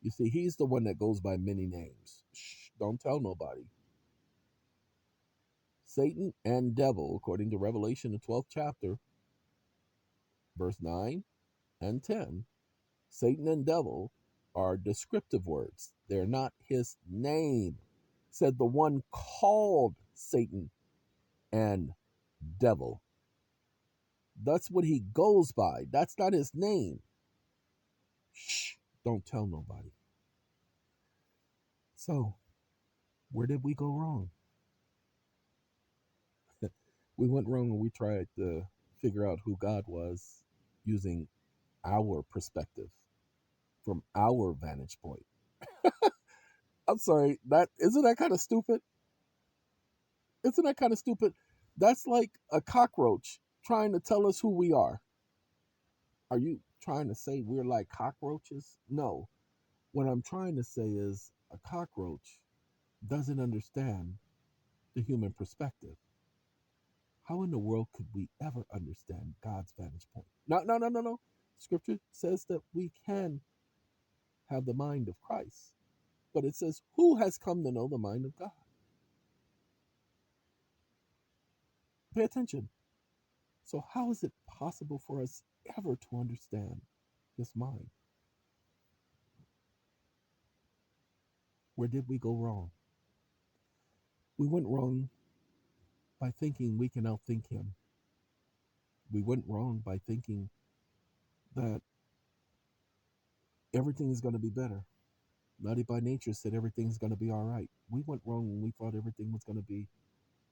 You see, he's the one that goes by many names. Shh, don't tell nobody. Satan and devil, according to Revelation, the 12th chapter, verse 9 and 10, Satan and devil are descriptive words. They're not his name. Said the one called Satan and devil. That's what he goes by. That's not his name. Shh, don't tell nobody. So, where did we go wrong? We went wrong when we tried to figure out who God was using our perspective from our vantage point. I'm sorry, that isn't that kind of stupid? Isn't that kind of stupid? That's like a cockroach trying to tell us who we are. Are you trying to say we're like cockroaches? No. What I'm trying to say is a cockroach doesn't understand the human perspective. How in the world could we ever understand God's vantage point? No. Scripture says that we can have the mind of Christ, but it says, who has come to know the mind of God? Pay attention. So, how is it possible for us ever to understand His mind? Where did we go wrong? We went wrong by thinking we can outthink Him. We went wrong by thinking that everything is going to be better. Naughty by nature said everything's going to be all right. We went wrong when we thought everything was going to be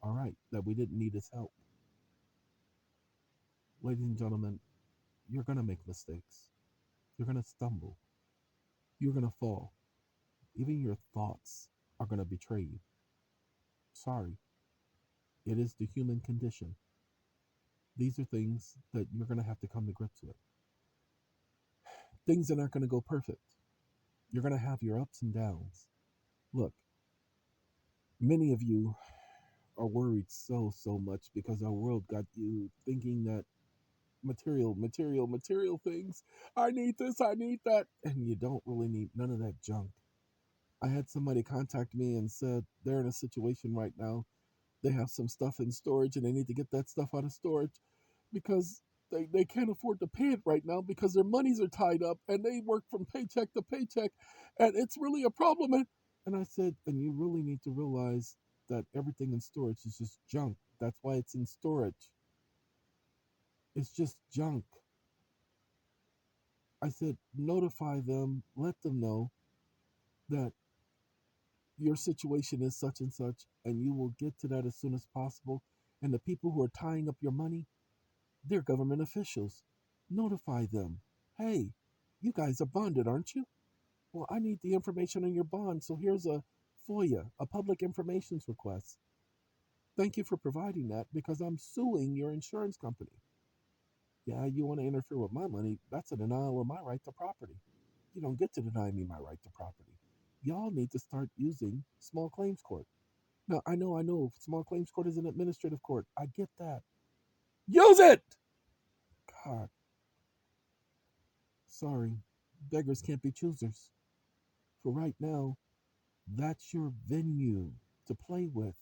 all right, that we didn't need His help. Ladies and gentlemen, you're going to make mistakes. You're going to stumble. You're going to fall. Even your thoughts are going to betray you. Sorry. It is the human condition. These are things that you're going to have to come to grips with. Things that aren't going to go perfect. You're going to have your ups and downs. Look, many of you are worried so much because our world got you thinking that material things. I need this, I need that. And you don't really need none of that junk. I had somebody contact me and said they're in a situation right now. They have some stuff in storage and they need to get that stuff out of storage because they can't afford to pay it right now because their monies are tied up and they work from paycheck to paycheck and it's really a problem. And I said, and you really need to realize that everything in storage is just junk. That's why it's in storage. It's just junk. I said, notify them, let them know that your situation is such and such, and you will get to that as soon as possible. And the people who are tying up your money, they're government officials. Notify them. Hey, you guys are bonded, aren't you? Well, I need the information on your bond, so here's a FOIA, a public information request. Thank you for providing that because I'm suing your insurance company. Yeah, you want to interfere with my money? That's a denial of my right to property. You don't get to deny me my right to property. Y'all need to start using small claims court. Now, I know, small claims court is an administrative court. I get that. Use it! God, sorry. Beggars can't be choosers. For right now, that's your venue to play with.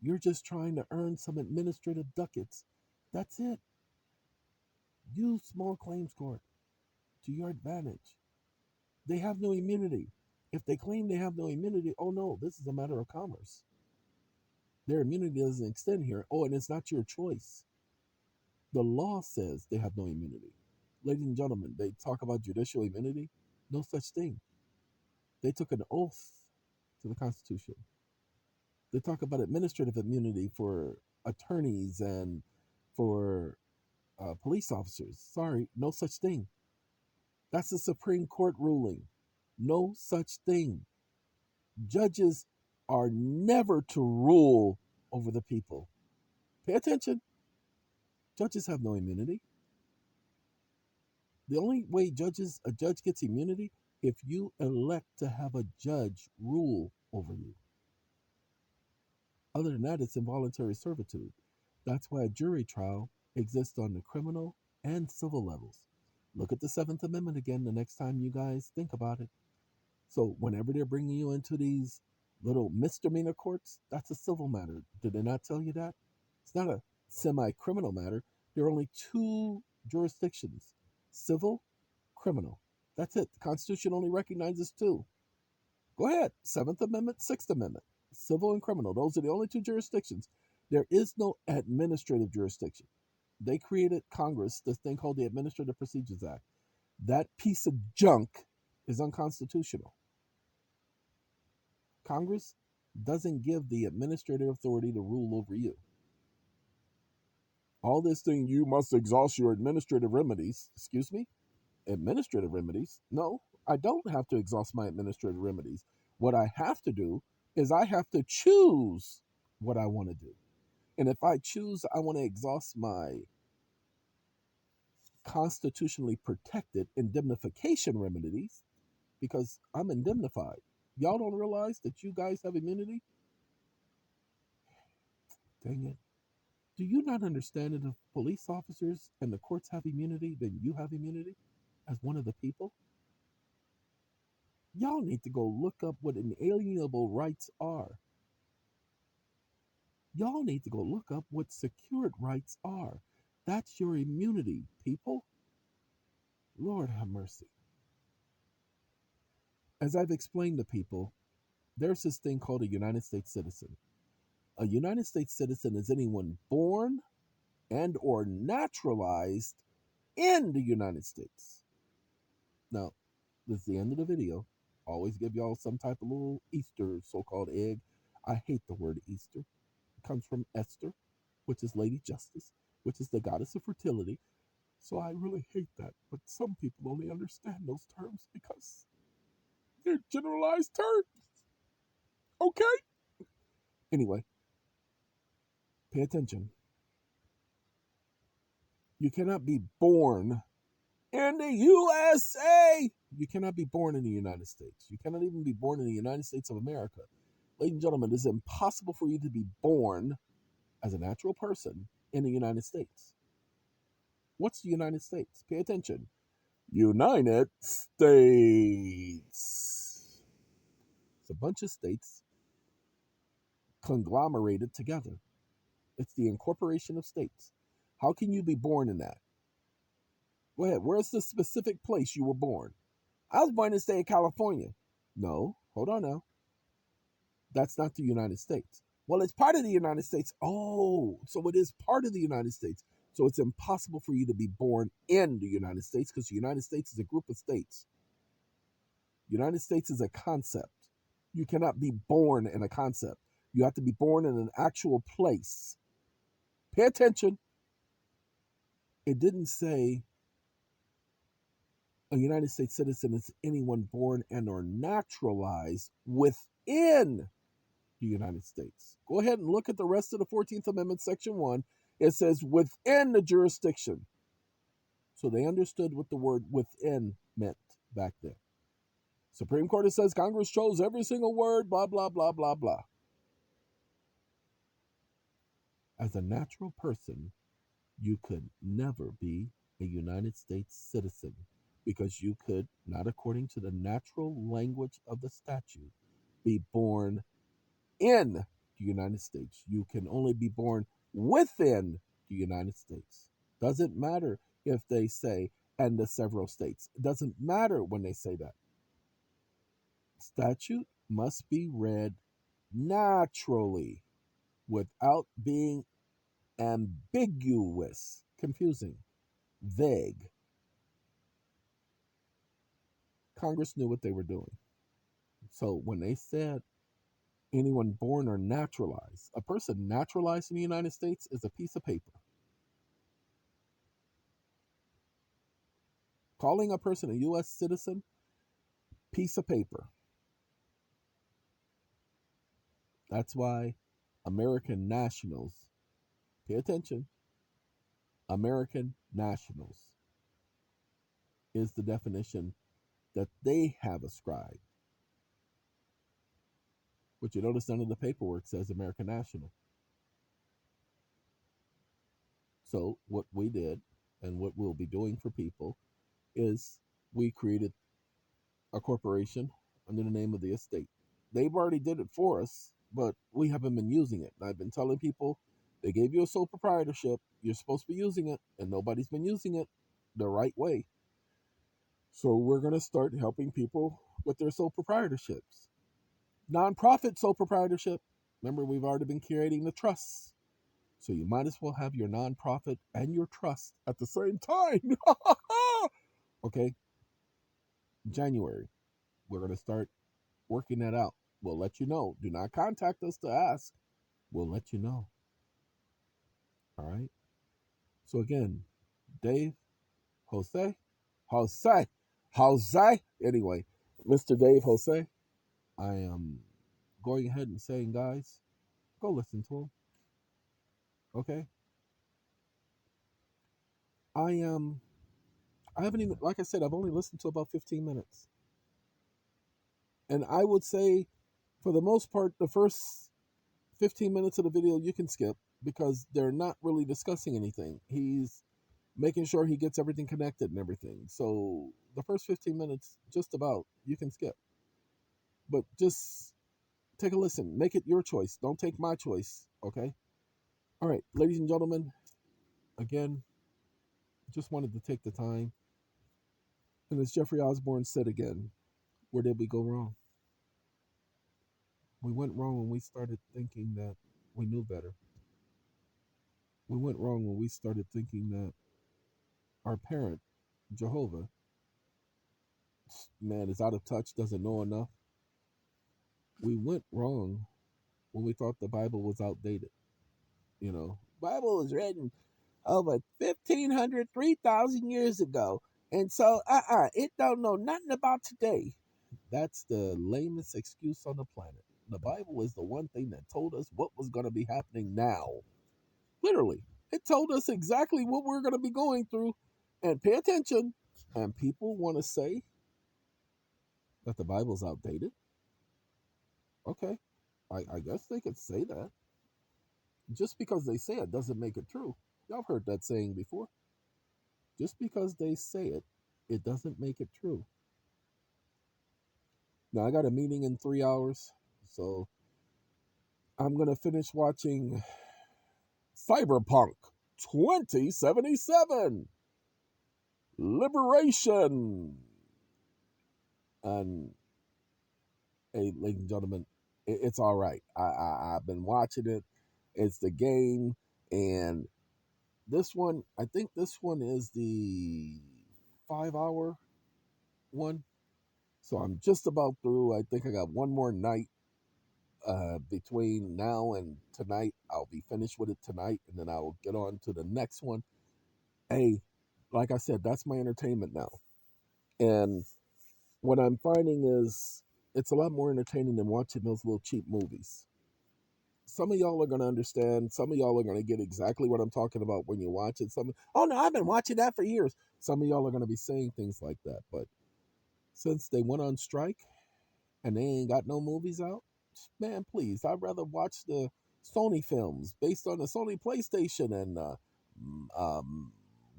You're just trying to earn some administrative ducats. That's it. Use small claims court to your advantage. They have no immunity. If they claim they have no immunity, oh no, this is a matter of commerce. Their immunity doesn't extend here. Oh, and it's not your choice. The law says they have no immunity. Ladies and gentlemen, they talk about judicial immunity. No such thing. They took an oath to the Constitution. They talk about administrative immunity for attorneys and for police officers. Sorry, no such thing. That's a Supreme Court ruling. No such thing. Judges are never to rule over the people. Pay attention. Judges have no immunity. The only way a judge gets immunity if you elect to have a judge rule over you. Other than that, it's involuntary servitude. That's why a jury trial exists on the criminal and civil levels. Look at the Seventh Amendment again the next time you guys think about it. So whenever they're bringing you into these little misdemeanor courts, that's a civil matter. Did they not tell you that? It's not a semi-criminal matter. There are only two jurisdictions: civil, criminal. That's it. The Constitution only recognizes two. Go ahead. Seventh Amendment, Sixth Amendment. Civil and criminal. Those are the only two jurisdictions. There is no administrative jurisdiction. They created Congress, this thing called the Administrative Procedures Act. That piece of junk is unconstitutional. Congress doesn't give the administrative authority to rule over you. All this thing, you must exhaust your administrative remedies. Excuse me? Administrative remedies? No, I don't have to exhaust my administrative remedies. What I have to do is I have to choose what I want to do. And if I choose I want to exhaust my constitutionally protected indemnification remedies, because I'm indemnified. Y'all don't realize that you guys have immunity? Dang it. Do you not understand that if police officers and the courts have immunity, then you have immunity as one of the people? Y'all need to go look up what inalienable rights are. Y'all need to go look up what secured rights are. That's your immunity, people. Lord have mercy. As I've explained to people, there's this thing called a United States citizen. A United States citizen is anyone born and or naturalized in the United States. Now, this is the end of the video. Always give y'all some type of little Easter so-called egg. I hate the word Easter. It comes from Esther, which is Lady Justice, which is the goddess of fertility. So I really hate that. But some people only understand those terms because they're generalized terms. Okay? Anyway, pay attention. You cannot be born in the USA. You cannot be born in the United States. You cannot even be born in the United States of America. Ladies and gentlemen, it is impossible for you to be born as a natural person in the United States. What's the United States? Pay attention. United States. a bunch of states conglomerated together. It's the incorporation of states. How can you be born in that? Go ahead. Where's the specific place you were born? I was born in the state of California. No, hold on now. That's not the United States. Well, it's part of the United States. Oh, so it is part of the United States. So it's impossible for you to be born in the United States because the United States is a group of states. The United States is a concept. You cannot be born in a concept. You have to be born in an actual place. Pay attention. It didn't say a United States citizen is anyone born and or naturalized within the United States. Go ahead and look at the rest of the 14th Amendment, Section 1. It says within the jurisdiction. So they understood what the word within meant back then. Supreme Court says Congress chose every single word, blah, blah, blah, blah, blah. As a natural person, you could never be a United States citizen because you could, not according to the natural language of the statute, be born in the United States. You can only be born within the United States. Doesn't matter if they say, and the several states. It doesn't matter when they say that. Statute must be read naturally without being ambiguous, confusing, vague. Congress knew what they were doing. So when they said anyone born or naturalized, a person naturalized in the United States is a piece of paper. Calling a person a U.S. citizen, piece of paper. That's why American nationals, pay attention, American nationals is the definition that they have ascribed. But you notice none of the paperwork says American national. So what we did and what we'll be doing for people is we created a corporation under the name of the estate. They've already did it for us, but we haven't been using it. And I've been telling people they gave you a sole proprietorship. You're supposed to be using it, and nobody's been using it the right way. So we're going to start helping people with their sole proprietorships. Nonprofit sole proprietorship. Remember, we've already been creating the trusts. So you might as well have your nonprofit and your trust at the same time. Okay? January, we're going to start working that out. We'll let you know. Do not contact us to ask. We'll let you know. All right? So again, Dave, Jose. Anyway, Mr. Dave Jose, I am going ahead and saying, guys, go listen to him. Okay? I haven't even, like I said, I've only listened to about 15 minutes. And I would say, for the most part, the first 15 minutes of the video you can skip because they're not really discussing anything. He's making sure he gets everything connected and everything. So the first 15 minutes, just about, you can skip. But just take a listen. Make it your choice. Don't take my choice, okay? All right, ladies and gentlemen, again, just wanted to take the time. And as Jeffrey Osborne said again, where did we go wrong? We went wrong when we started thinking that we knew better. We went wrong when we started thinking that our parent, Jehovah, man, is out of touch, doesn't know enough. We went wrong when we thought the Bible was outdated. You know, Bible was written over 1,500, 3,000 years ago. And so, it don't know nothing about today. That's the lamest excuse on the planet. The Bible is the one thing that told us what was going to be happening now. Literally. It told us exactly what we're going to be going through. And pay attention. And people want to say that the Bible's outdated. Okay. I guess they could say that. Just because they say it doesn't make it true. Y'all have heard that saying before. Just because they say it, it doesn't make it true. Now I got a meeting in 3 hours, so I'm gonna finish watching Cyberpunk 2077 Liberation. And hey, ladies and gentlemen, it's all right. I've been watching it. It's the game, and this one, I think this one is the 5 hour one. So I'm just about through. I think I got one more night between now and tonight. I'll be finished with it tonight, and then I will get on to the next one. Hey, like I said, that's my entertainment now. And what I'm finding is it's a lot more entertaining than watching those little cheap movies. Some of y'all are going to understand. Some of y'all are going to get exactly what I'm talking about when you watch it. Oh no, I've been watching that for years. Some of y'all are going to be saying things like that. But since they went on strike and they ain't got no movies out, man, please, I'd rather watch the Sony films based on the Sony PlayStation and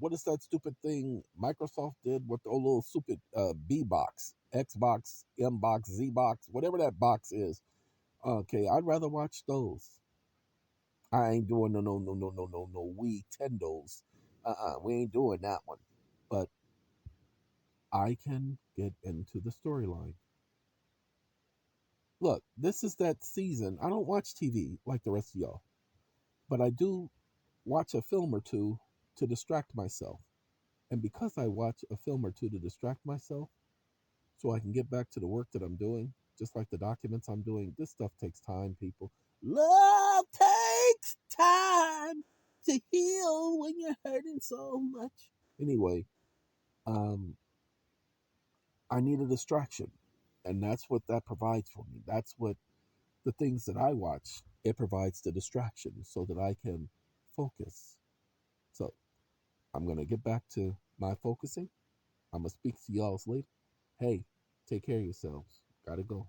what is that stupid thing Microsoft did with the old little stupid B box, Xbox, M box, Z box, whatever that box is. Okay, I'd rather watch those. I ain't doing no Wii Tendos. We ain't doing that one. But I can get into the storyline. Look, this is that season. I don't watch TV like the rest of y'all, but I do watch a film or two to distract myself. And because I watch a film or two to distract myself, so I can get back to the work that I'm doing, just like the documents I'm doing, this stuff takes time, people. Love takes time to heal when you're hurting so much. Anyway, um, I need a distraction. And that's what that provides for me. That's what the things that I watch, it provides the distraction so that I can focus. So I'm going to get back to my focusing. I'm going to speak to y'all later. Hey, take care of yourselves. Gotta go.